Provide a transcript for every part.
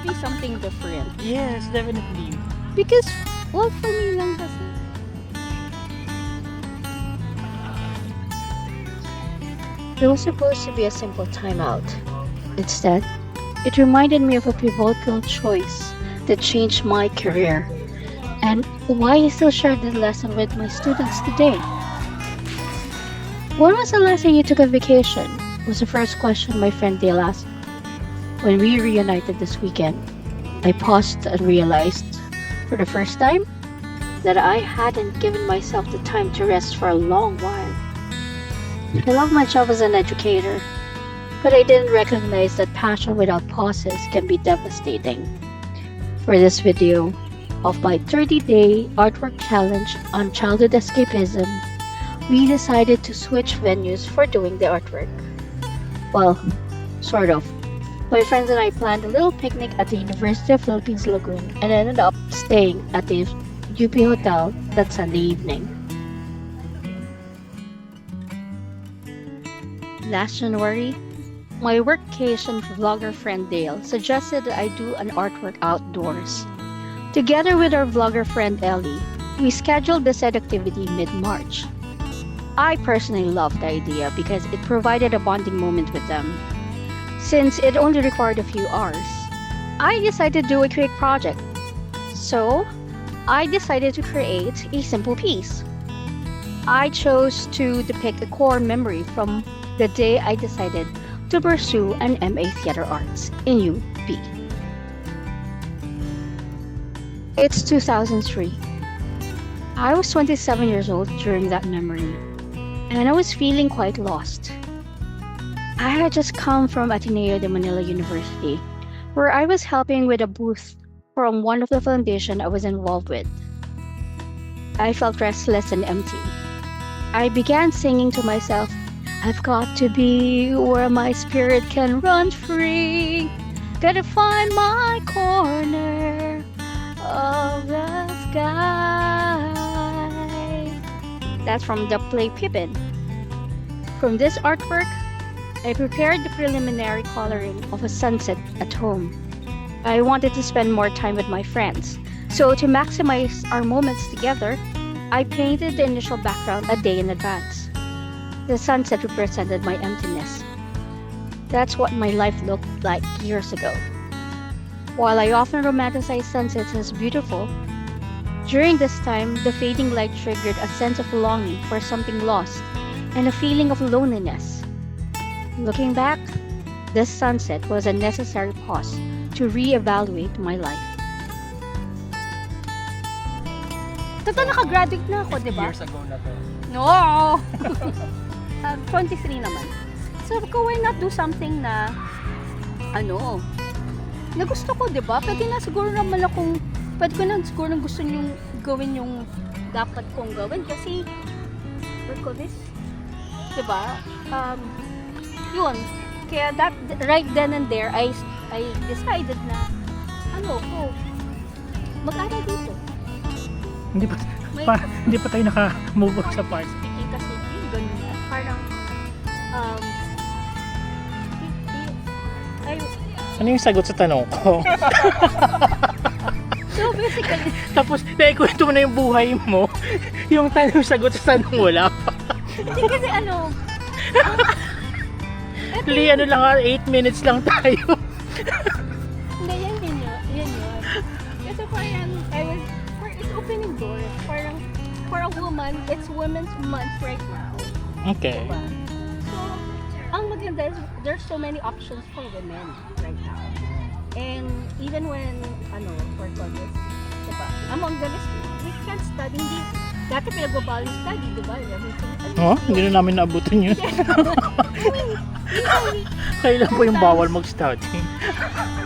Be something different. Yes, definitely. Because, well, for me lang kasi. It was supposed to be a simple timeout. Instead, it reminded me of a pivotal choice that changed my career and why I still share this lesson with my students today. When was the last time you took a vacation? Was the first question my friend Dale asked. When we reunited this weekend, I paused and realized, for the first time, that I hadn't given myself the time to rest for a long while. I love my job as an educator, but I didn't recognize that passion without pauses can be devastating. For this video of my 30-day artwork challenge on childhood escapism, we decided to switch venues for doing the artwork. Well, sort of. My friends and I planned a little picnic at the University of Philippines Lagoon and ended up staying at the UP Hotel that Sunday evening. Last January, my workcation vlogger friend Dale suggested that I do an artwork outdoors. Together with our vlogger friend Ellie, we scheduled the said activity mid-March. I personally loved the idea because it provided a bonding moment with them. Since it only required a few hours, I decided to do a quick project. So, I decided to create a simple piece. I chose to depict a core memory from the day I decided to pursue an MA Theater Arts in UP. It's 2003. I was 27 years old during that memory, and I was feeling quite lost. I had just come from Ateneo de Manila University, where I was helping with a booth from one of the foundation I was involved with. I felt restless and empty. I began singing to myself, I've got to be where my spirit can run free. Gotta find my corner of the sky. That's from the play Pippin. From this artwork, I prepared the preliminary coloring of a sunset at home. I wanted to spend more time with my friends, so to maximize our moments together, I painted the initial background a day in advance. The sunset represented my emptiness. That's what my life looked like years ago. While I often romanticize sunsets as beautiful, during this time, the fading light triggered a sense of longing for something lost and a feeling of loneliness. Looking back, this sunset was a necessary pause to reevaluate my life. Total nakagraduate na ako, di ba? Years ago na to. No! 23 naman. So, why not do something na, na gusto ko, di ba? Pwede na siguro naman akong, pwede ko na siguro na gusto niyong gawin yung dapat kong gawin. Kasi, what call this? Di ba? Yun. Kaya that, right then and there, I decided na, mag-aral dito. Hindi pa tayo naka-move on sa parts. Speaking kasi yung ganun na, parang, Ano yung sagot sa tanong ko? so basically, Tapos, naikwento mo na yung buhay mo. Yung sagot sa tanong wala pa. hindi kasi Li, ano lang 8 minutes lang tayo. hindi, yan yun. Kasi parang, it's opening doors. Parang, for a woman, it's Women's Month right now. Okay. Diba? So, ang maganda is, there's so many options for women right now. And even when, for college, diba? Among them is, we can't study. Hindi, dati pinagbabali study, diba? Everything. Hindi na namin naabutin yun. Kailan po yung bawal mag-study?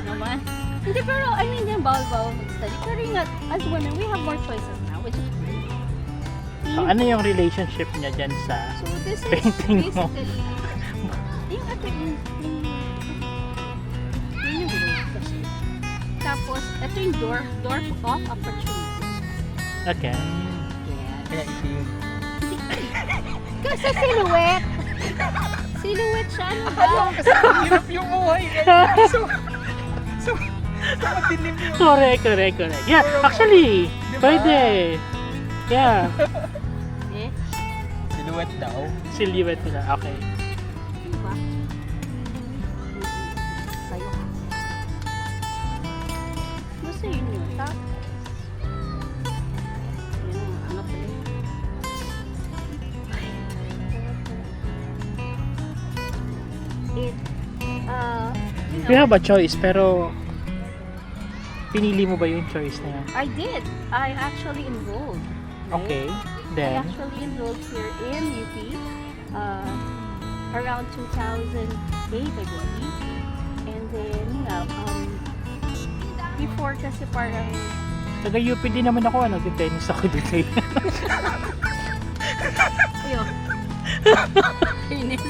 Naman. Hindi, pero yung bawal mag-study. Pero yung as women, we have more choices now, which is great. Ano yung relationship niya dyan sa So this is painting mo? basically, yun yung growth kasi. Tapos, ito yung door of opportunity. Okay. Yes. Kaya ito yung... Kasi silhouette. Silhouette siya, ano ba? Akala ko kasi hirap yung buhay ngayon. So, madilim yung... Correct. Yeah, actually, Diba? pwede. Yeah, Eh, Silhouette daw. silhouette na. Okay. ano ba? Sa'yo. Basta yun yun. Tapos, yun, ano pala yun? It, You have a choice, pero pinili mo ba yung choice na yan? I did. I actually enrolled. right? Okay, I then, actually enrolled here in UP around 2008, I believe. And then, before kasi parang, taga-UP din naman ako, nag-tennis ako dito. ayun, inis.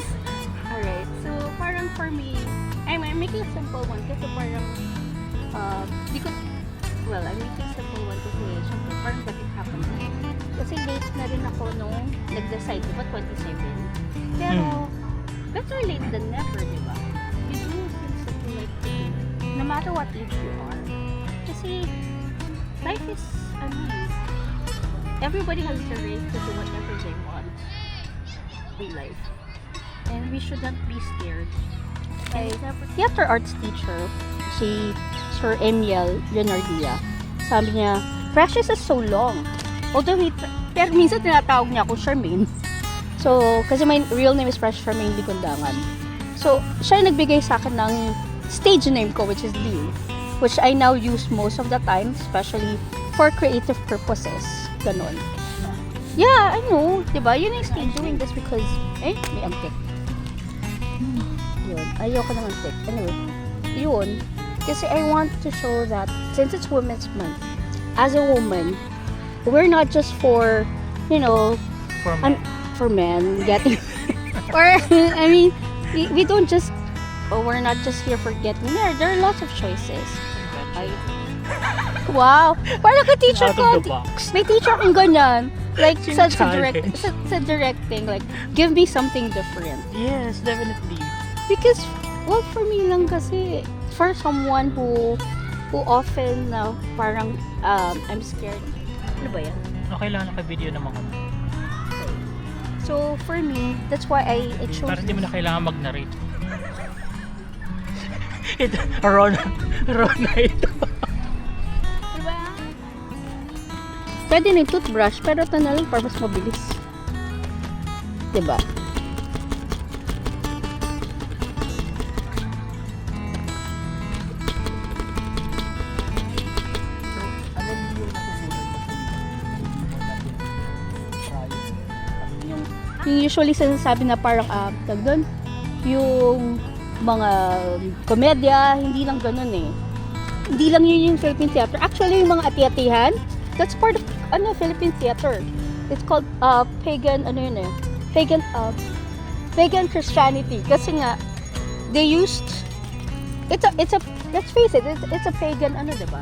Alright, so parang for me, I'm making a simple one kasi parang, di ko, well, I'm making a simple one kasi syempre parang that it happened. Kasi late na rin ako nung nag-decide, di ba, 27? Pero, better late than never, di ba? You do things that you like to do, no matter what age you are. Kasi, life is, everybody has the right to do whatever they want in life. And we shouldn't be scared. Like, theater arts teacher, si Sir Emil Leonardia, sabi niya, practice is so long. Although, pero minsan tinatawag niya ako Charmaine. So, kasi my real name is Fresh Charmaine Ligundangan. So, siya yung nagbigay sa akin ng stage name ko, which is Liu, which I now use most of the time, especially for creative purposes. Ganon. Yeah, I know. Diba? Yun yung stage doing this because, may antik. Yun. Ayoko ng antik. Anyway, yun. Kasi I want to show that since it's Women's Month, as a woman, we're not just for, For me. for men getting, or, I mean, we don't just, we're not just here for getting married. There are lots of choices. Wow! Parang ka-teacher Out ko. of the box. May teacher akong ganyan. Like, sa Challenge. directing, like, give me something different. Yes, definitely. Because, well, for me lang kasi, for someone who often, parang, I'm scared. Ano ba yan? Okay lang, naka-video naman ko. So, for me, that's why I chose Para hindi mo na this. kailangan mag-narrate. Ron na ito. Diba? Pwede na yung toothbrush, pero ito na lang para mas mabilis. Diba? Ano yung natutunan mo sa hindi mo natin try? Yung usually sinasabi na parang, tag doon, yung mga komedya, hindi lang ganun eh. Hindi lang yun yung Philippine theater. Actually, yung mga ati-atihan, that's part of, Philippine theater. It's called, pagan, pagan Christianity. Kasi nga, they used, it's a, let's face it, it's a pagan, diba?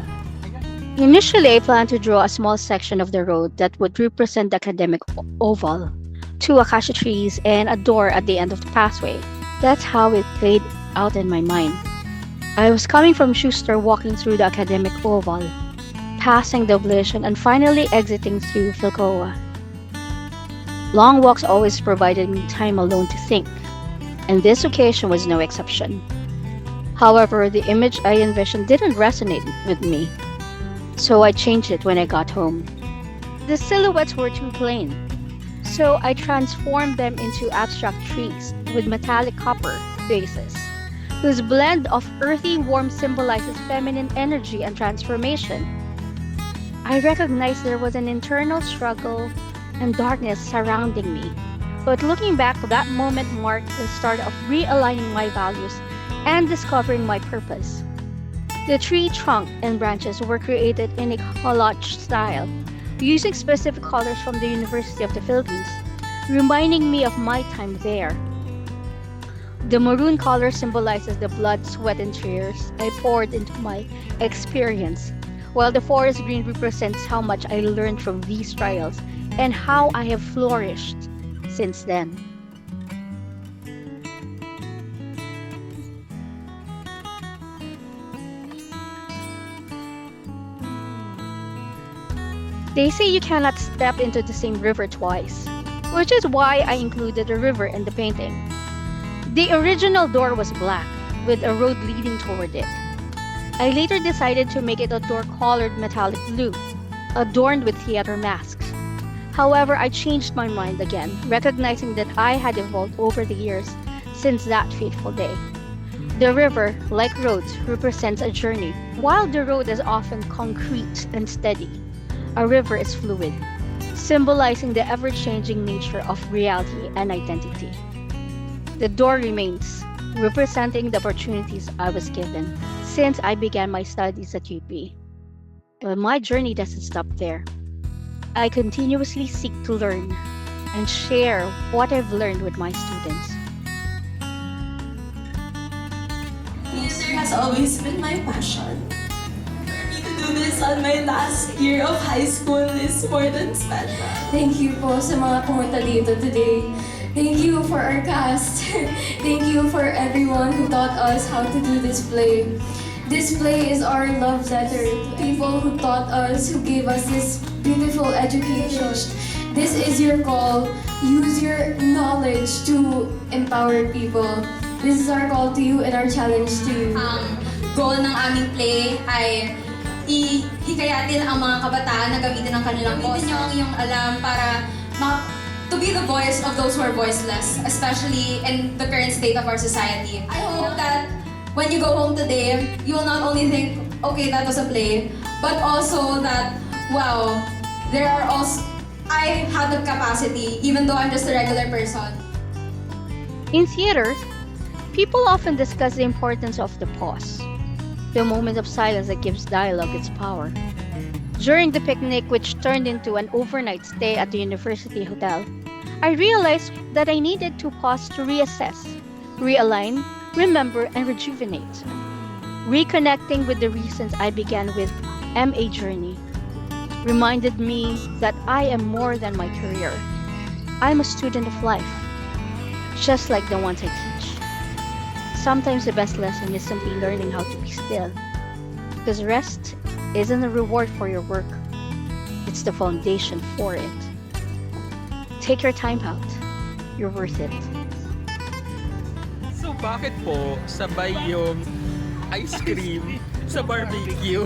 Initially, I planned to draw a small section of the road that would represent the academic oval, two acacia trees, and a door at the end of the pathway. That's how it played out in my mind. I was coming from Schuster, walking through the academic oval, passing the obelisk, and finally exiting through Philcoa. Long walks always provided me time alone to think, and this occasion was no exception. However, the image I envisioned didn't resonate with me, so I changed it when I got home. The silhouettes were too plain, so I transformed them into abstract trees with metallic copper bases, whose blend of earthy warmth symbolizes feminine energy and transformation. I recognized there was an internal struggle and darkness surrounding me, but looking back, that moment marked the start of realigning my values and discovering my purpose. The tree trunk and branches were created in a collage style, using specific colors from the University of the Philippines, reminding me of my time there. The maroon color symbolizes the blood, sweat, and tears I poured into my experience, while the forest green represents how much I learned from these trials and how I have flourished since then. They say you cannot step into the same river twice, which is why I included a river in the painting. The original door was black, with a road leading toward it. I later decided to make it a door colored metallic blue, adorned with theater masks. However, I changed my mind again, recognizing that I had evolved over the years since that fateful day. The river, like roads, represents a journey. While the road is often concrete and steady, a river is fluid, symbolizing the ever-changing nature of reality and identity. The door remains, representing the opportunities I was given since I began my studies at UP. But my journey doesn't stop there. I continuously seek to learn and share what I've learned with my students. Theater has always been my passion. For me to do this on my last year of high school is more than special. Thank you po sa mga pumunta dito today. Thank you for our cast. Thank you for everyone who taught us how to do this play. This play is our love letter to people who taught us, who gave us this beautiful education. This is your call. Use your knowledge to empower people. This is our call to you and our challenge to you. Ang goal ng aming play ay hikayatin ang mga kabataan na gamitin ang kanilang boses. Gamitin niyo ang iyong alam para to be the voice of those who are voiceless, especially in the current state of our society. I hope that when you go home today, you will not only think, okay, that was a play, but also that, wow, I have the capacity, even though I'm just a regular person. In theater, people often discuss the importance of the pause, the moment of silence that gives dialogue its power. During the picnic, which turned into an overnight stay at the university hotel, I realized that I needed to pause to reassess, realign, remember, and rejuvenate. Reconnecting with the reasons I began with MA journey reminded me that I am more than my career. I'm a student of life, just like the ones I teach. Sometimes the best lesson is simply learning how to be still, because rest isn't a reward for your work, it's the foundation for it. Take your time out. You're worth it. So bakit po sabay yung ice cream sa barbecue?